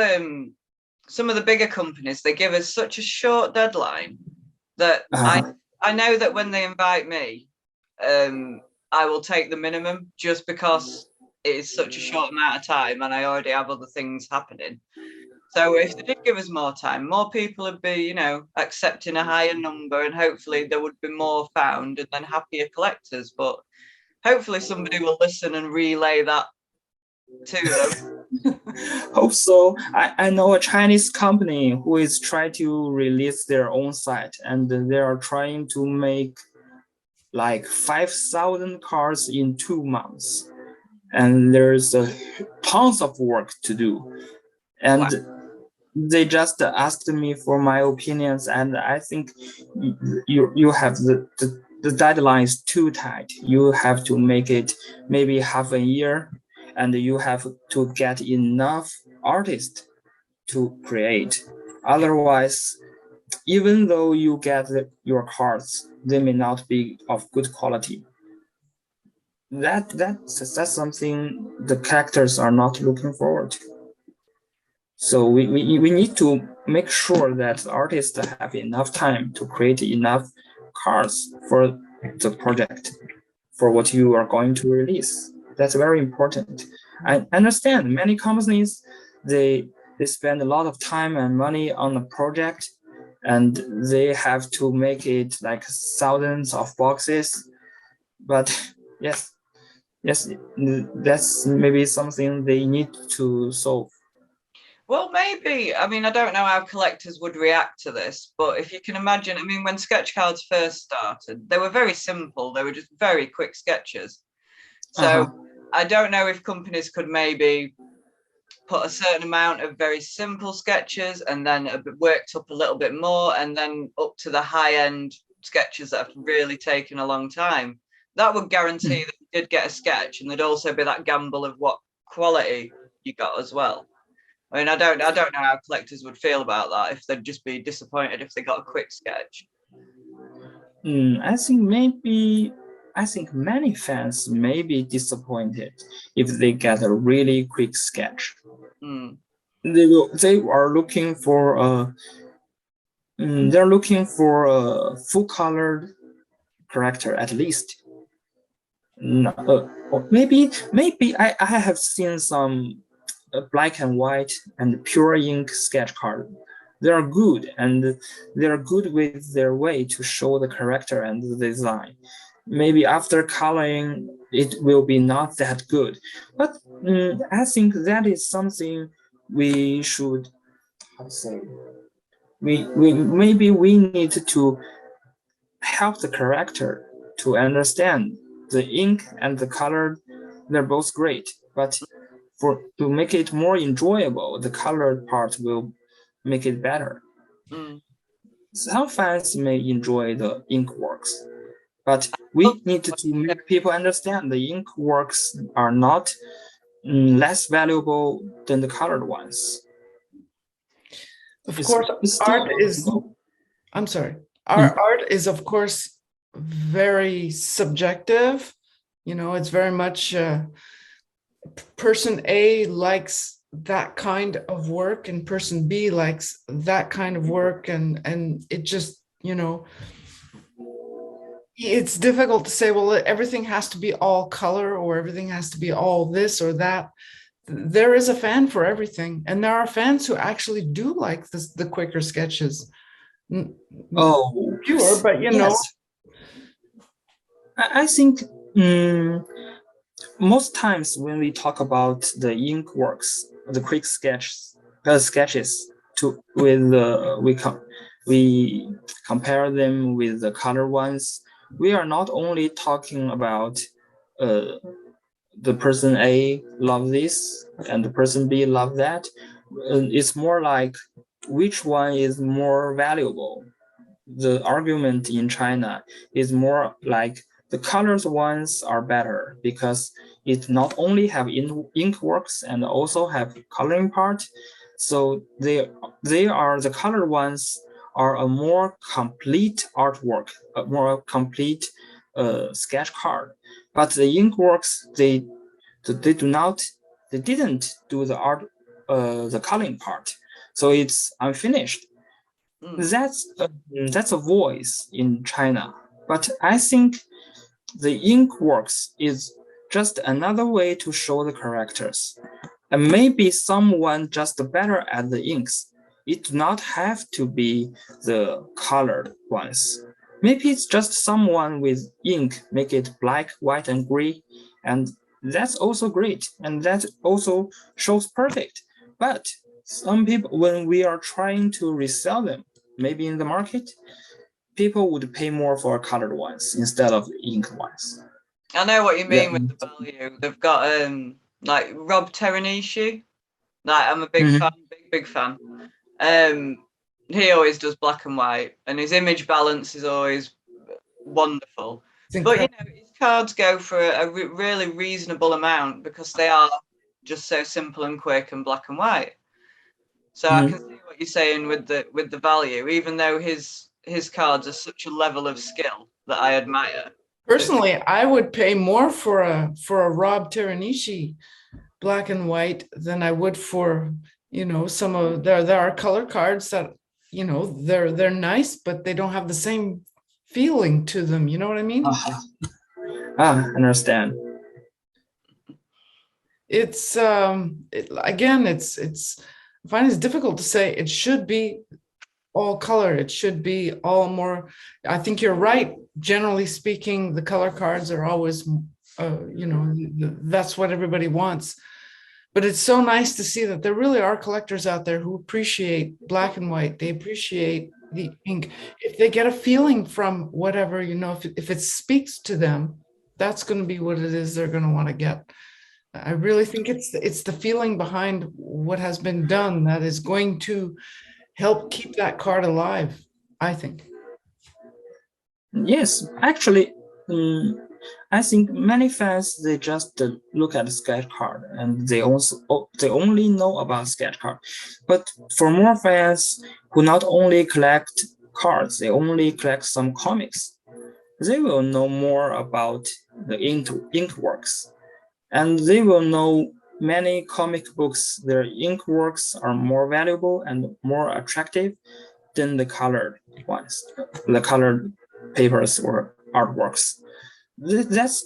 some of the bigger companies, they give us such a short deadline that I know that when they invite me, I will take the minimum just because it is such a short amount of time and I already have other things happening. So if they did give us more time, more people would be, accepting a higher number, and hopefully there would be more found and then happier collectors. But hopefully somebody will listen and relay that to them. Hope so. I know a Chinese company who is trying to release their own site, and they are trying to make like 5,000 cards in 2 months, and there's tons of work to do. And they just asked me for my opinions, and I think you have the deadline is too tight. You have to make it maybe half a year, and you have to get enough artists to create. Otherwise, even though you get your cards, they may not be of good quality. That's something the characters are not looking forward to. So we need to make sure that artists have enough time to create enough cards for the project, for what you are going to release. That's very important. I understand many companies, they spend a lot of time and money on a project, and they have to make it like thousands of boxes. But yes, that's maybe something they need to solve. Well, maybe. I mean, I don't know how collectors would react to this, but if you can imagine, I mean, when sketch cards first started, they were very simple. They were just very quick sketches. So I don't know if companies could maybe put a certain amount of very simple sketches and then worked up a little bit more, and then up to the high end sketches that have really taken a long time. That would guarantee that you did get a sketch, and there'd also be that gamble of what quality you got as well. I mean, I don't know how collectors would feel about that, if they'd just be disappointed if they got a quick sketch. I think many fans may be disappointed if they get a really quick sketch. Mm. They are looking for they're looking for a full colored character at least. Or maybe I have seen some black and white and pure ink sketch card. They are good, and they are good with their way to show the character and the design. Maybe after coloring, it will be not that good. But I think that is something we should, how to say, we maybe we need to help the character to understand the ink and the color. They're both great, but to make it more enjoyable, the colored part will make it better. Mm. Some fans may enjoy the ink works, but we need to make people understand the ink works are not less valuable than the colored ones. Of course, art is, I'm sorry, art is, of course, very subjective. You know, it's very much person A likes that kind of work and person B likes that kind of work, and it just, you know, it's difficult to say, well, everything has to be all color or everything has to be all this or that. There is a fan for everything, and there are fans who actually do like this, the quicker sketches. Oh, Sure, but you know, I think most times when we talk about the ink works, the quick sketches we compare them with the color ones. We are not only talking about the person A love this and the person B love that. It's more like which one is more valuable. The argument in China is more like the colors ones are better because it not only have ink works and also have coloring part. So they are the color ones are a more complete artwork, a more complete sketch card. But the ink works they didn't do the art the coloring part, so it's unfinished. That's a voice in China, but I think the ink works is just another way to show the characters. And maybe someone just better at the inks. It do not have to be the colored ones. Maybe it's just someone with ink, make it black, white, and gray, and that's also great, and that also shows perfect. But some people, when we are trying to resell them, maybe in the market, people would pay more for colored ones instead of ink ones. I know what you mean with the value. They've got like Rob Teranishi. Like, I'm a big fan, big fan. He always does black and white, and his image balance is always wonderful. But you know, his cards go for a really reasonable amount because they are just so simple and quick and black and white. So I can see what you're saying with the value, even though his cards are such a level of skill that I admire. Personally, I would pay more for a Rob Teranishi black and white than I would for, you know, some of there are color cards that, you know, they're nice, but they don't have the same feeling to them. You know what I mean? Understand. It's again, it's I find it's difficult to say it should be all color. It should be all more. I think you're right. Generally speaking, the color cards are always, you know, that's what everybody wants. But it's so nice to see that there really are collectors out there who appreciate black and white. They appreciate the ink. If they get a feeling from whatever, you know, if it speaks to them, that's going to be what it is they're going to want to get. I really think it's the feeling behind what has been done that is going to help keep that card alive, I think. Yes, actually, I think many fans they just look at the sketch card and they only know about sketch card. But for more fans who not only collect cards, they only collect some comics. They will know more about the ink works, and they will know many comic books. Their ink works are more valuable and more attractive than the colored ones, the colored papers or artworks. That's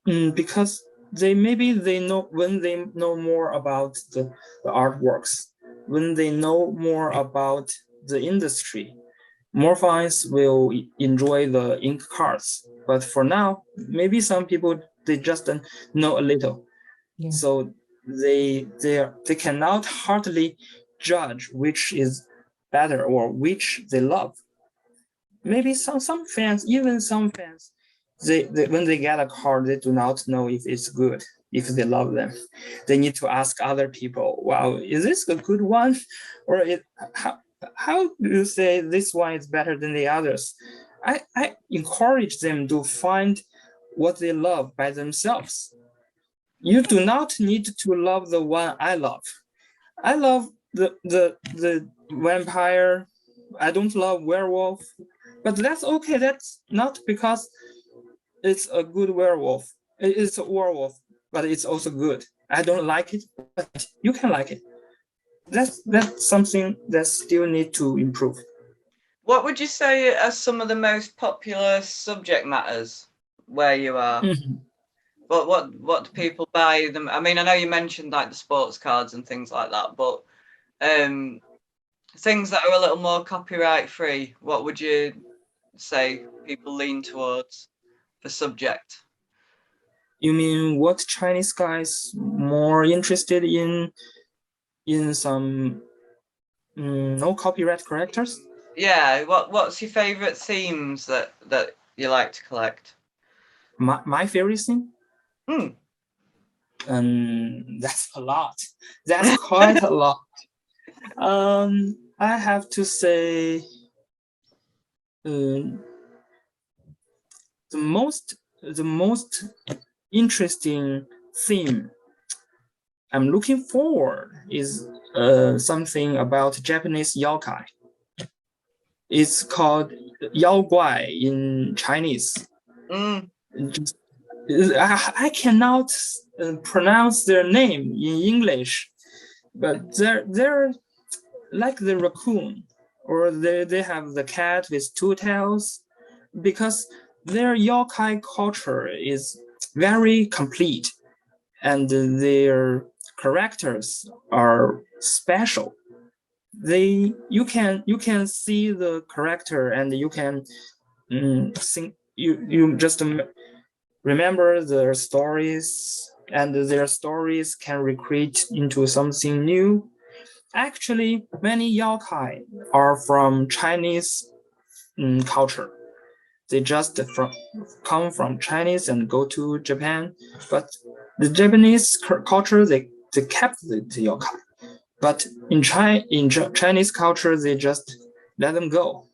because they know when they know more about the artworks, when they know more about the industry, more fans will enjoy the ink cards. But for now, maybe some people they just know a little, Yeah. so they cannot hardly judge which is better or which they love. Maybe some fans, even some fans, they when they get a card, they do not know if it's good, if they love them. They need to ask other people, wow, is this a good one? Or how do you say this one is better than the others? I encourage them to find what they love by themselves. You do not need to love the one I love. I love the vampire. I don't love werewolf, but that's okay. That's not because it's a good werewolf. It's a werewolf, but it's also good. I don't like it, but you can like it. That's something that still need to improve. What would you say are some of the most popular subject matters where you are? What do people buy them? I mean, I know you mentioned like the sports cards and things like that, but things that are a little more copyright free, what would you say people lean towards for subject? You mean what Chinese guys more interested in some no copyright characters? Yeah, what's your favorite themes that you like to collect? My favorite thing? Hmm. That's a lot. That's quite a lot. I have to say, the most interesting theme I'm looking forward is something about Japanese yokai. It's called Yao Guai in Chinese. Mm. Just, I cannot pronounce their name in English, but they're like the raccoon, or they have the cat with two tails, because their yokai culture is very complete, and their characters are special. You can see the character, and you can think you just remember their stories, and their stories can recreate into something new. Actually, many yokai are from Chinese culture. They just come from Chinese and go to Japan, but the Japanese culture they kept the yokai. But in Chinese culture, they just let them go,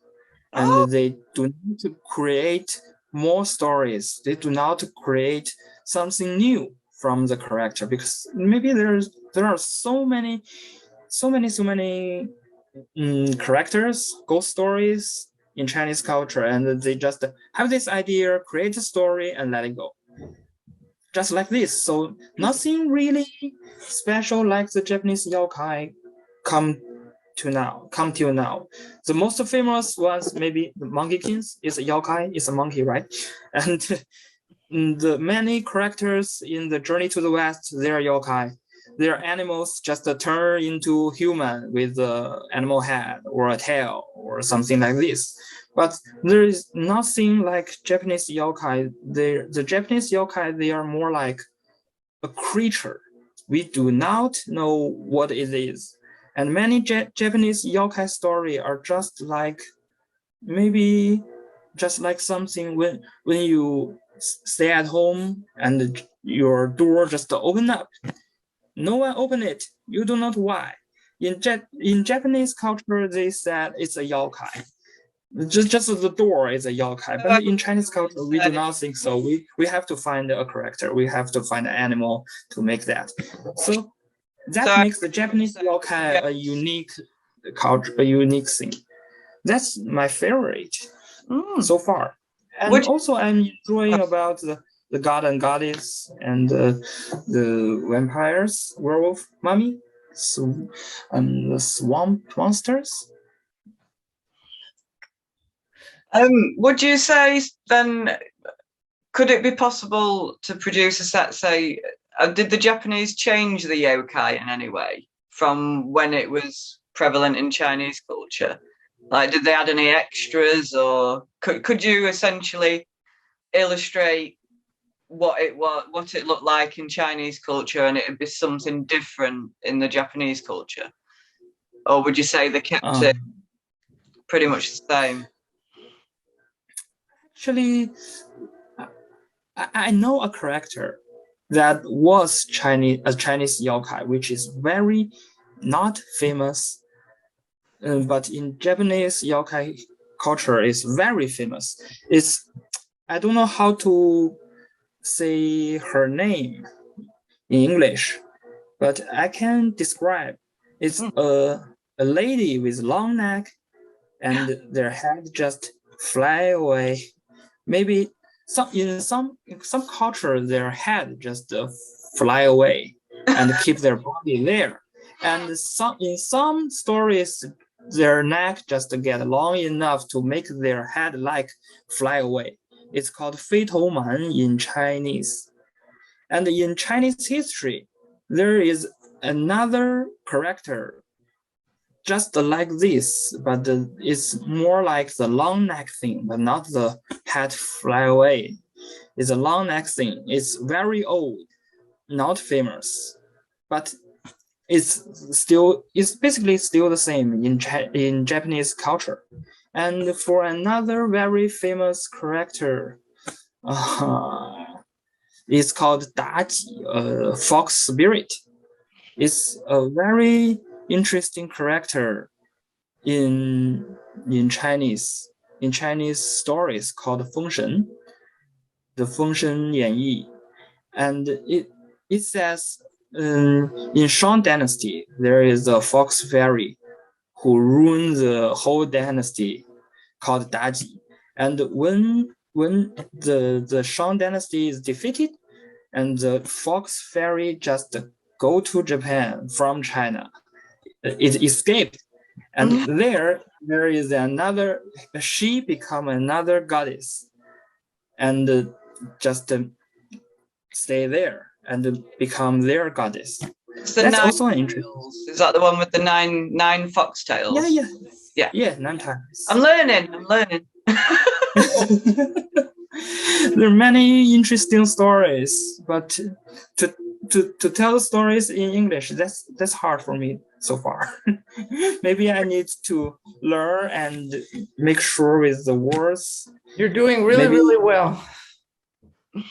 and Oh, they do not create more stories. They do not create something new from the character, because maybe there are so many characters, ghost stories in Chinese culture, and they just have this idea, create a story, and let it go. Just like this. So nothing really special like the Japanese yokai come come till now. The most famous ones, maybe the Monkey Kings, is a yokai, is a monkey, right? And the many characters in the Journey to the West, they are yokai. Their animals just turn into human with an animal head or a tail or something like this. But there is nothing like Japanese yokai. The Japanese yokai, they are more like a creature. We do not know what it is. And many Japanese yokai story are just like, maybe just like something when you stay at home and your door just open up. No one open it. You don't know why. In Japanese culture, they said it's a yokai. Just the door is a yokai, but in Chinese culture, we do not think so. We have to find a character. We have to find an animal to make that. So that makes the Japanese yokai a unique culture, a unique thing. That's my favorite so far. And also, I'm enjoying about the god and goddess and the vampires, werewolf, mummy, so, the swamp monsters. Would you say then, could it be possible to produce a set, say, did the Japanese change the yokai in any way from when it was prevalent in Chinese culture? Like, did they add any extras, or could you essentially illustrate what it looked like in Chinese culture, and it'd be something different in the Japanese culture? Or would you say they kept it pretty much the same? Actually, I know a character that was a Chinese yokai, which is very not famous, but in Japanese yokai culture is very famous. I don't know how to say her name in English, but I can describe. It's a lady with long neck, and their head just fly away. Maybe in some culture, their head just fly away and keep their body there. And in some stories, their neck just get long enough to make their head like fly away. It's called 飞头蛮 in Chinese. And in Chinese history, there is another character just like this, but it's more like the long neck thing, but not the head fly away. It's a long neck thing. It's very old, not famous, but it's basically still the same in Japanese culture. And for another very famous character, it's called Daji, fox spirit. It's a very interesting character in Chinese stories called Fengshen, the Fengshen Yanyi, and it says in Shang Dynasty there is a fox fairy who ruined the whole dynasty called Daji, and when the Shang Dynasty is defeated, and the fox fairy just go to Japan from China. It escaped, and there is another. She become another goddess, and just stay there and become their goddess. That's also an interesting. Is that the one with the nine foxtails? Yeah, 9 times. I'm learning. There are many interesting stories, but to tell stories in English, that's hard for me so far. Maybe I need to learn and make sure with the words. You're doing really well.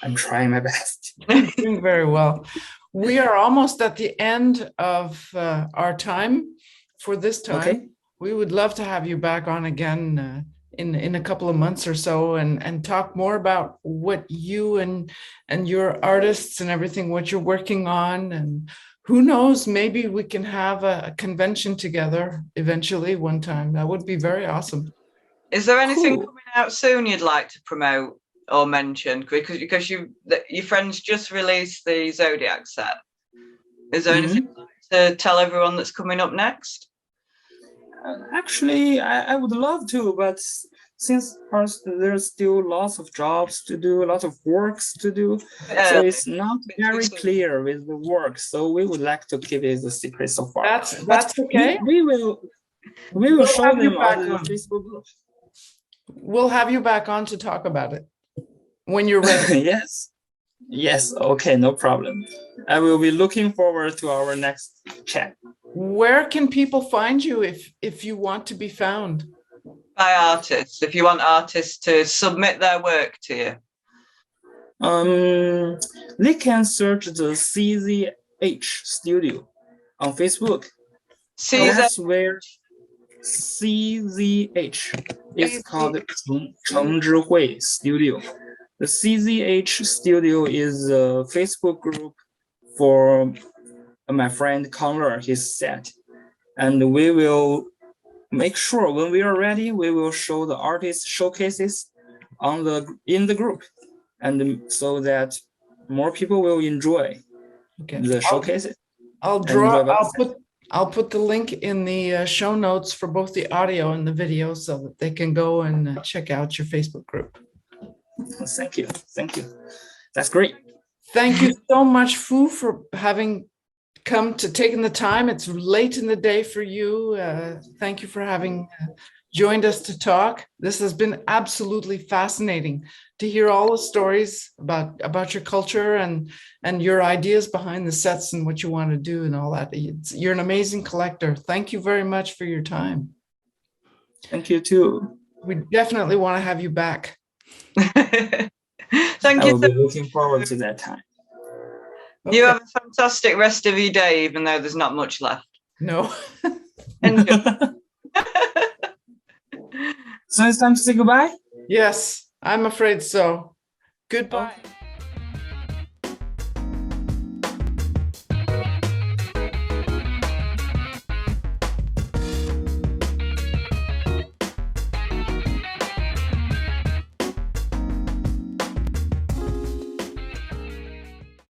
I'm trying my best. You're doing very well. We are almost at the end of our time for this time. Okay. We would love to have you back on again in a couple of months or so, and talk more about what you and your artists and everything, what you're working on. And who knows, maybe we can have a convention together eventually one time. That would be very awesome. Is there anything coming out soon you'd like to promote or mention? Because your friends just released the Zodiac set. Is there anything to tell everyone that's coming up next? Actually, I would love to, but since there's still lots of jobs to do, lots of works to do, so it's not very clear with the work. So we would like to keep it a secret so far. That's okay. We will show them on the Facebook group. We'll have you back on to talk about it when you're ready. Yes. Okay, no problem. I will be looking forward to our next chat. Where can people find you if you want to be found? By artists, if you want artists to submit their work to you. They can search the CZH Studio on Facebook. That's where CZH. It's called Cheng Zhihui Studio. The CZH Studio is a Facebook group for my friend Conler, his set. And we will make sure when we are ready, we will show the artist showcases in the group, and so that more people will enjoy the showcases. I'll put the link in the show notes for both the audio and the video so that they can go and check out your Facebook group. Thank you. That's great. Thank you so much, Fu, for having come to taking the time. It's late in the day for you. Thank you for having joined us to talk. This has been absolutely fascinating to hear all the stories about your culture and your ideas behind the sets and what you want to do and all that. You're an amazing collector. Thank you very much for your time. Thank you too. We definitely want to have you back. Thank you. I will be looking forward to that time. Okay. You have a fantastic rest of your day, even though there's not much left. No. Enjoy. So it's time to say goodbye? Yes, I'm afraid so. Goodbye. Okay.